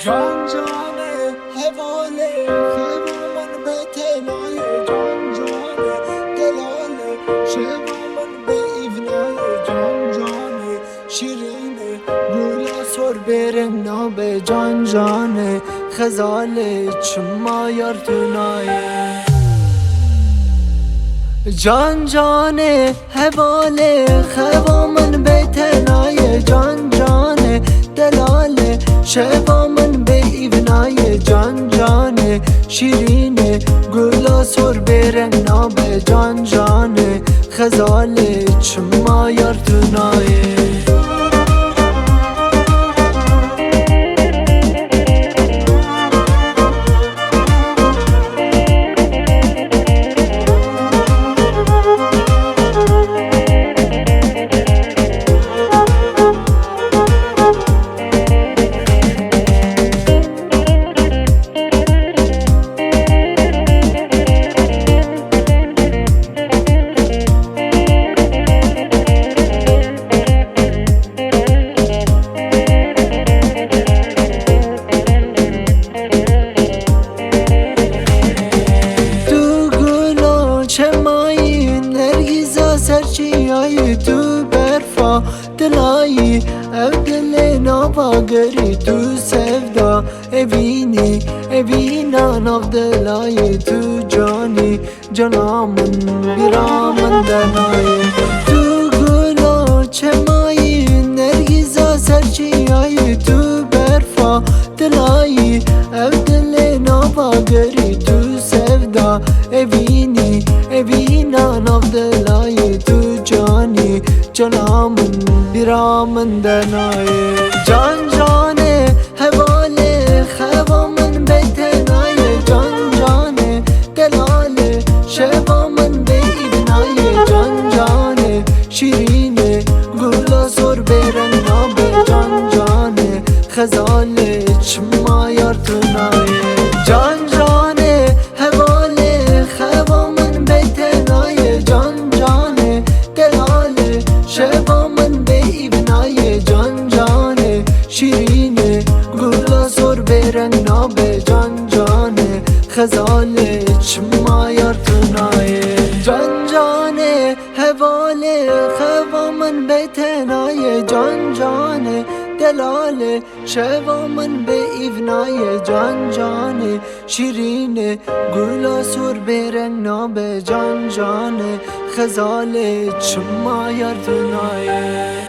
جان جانه حواله خیلی من به تنای جان جانه دلاله شبا من به ایونای جان جانه شیرینه گولا سر برم نابه جان جانه خزاله چما یار تونایه جان جانه حواله خوا من به تنای جان جانه دلاله شبا من به ایونای جان جانه شیرینه گلا سر برن نابه جان جانه خزاله چما یار تونایه سرچیای تو برفا دلایی او دل نواگری تو سفدا اوینا ناف دلای تو جانی جنامون بیرامن دنای تو گلا چمایی نرگیزا سرچیای تو برفا دلایی او دل نواگری تو سفدا اوینا ناف دلای تو جانی جنامون بیرامن دنای جان جانه حواله خوا من به تنای جان جانه دلاله شبا من به ایبنای جان جانه شیرینه گلا سر برن نابه جان جانه خزاله چما یار تونایه جان جانه حواله خوا من به تنای جان جانه دلاله شبا من به ایبنای جان جانه شیرینه گلا سر برن نابه جان جانه خزاله چما یار تونایه جان جانه حواله خوا من به تنای جان جانه دلاله شبا من به ایونای جان جانه شیرینه گلا سر برن نابه جان جانه خزاله چما یار تونایه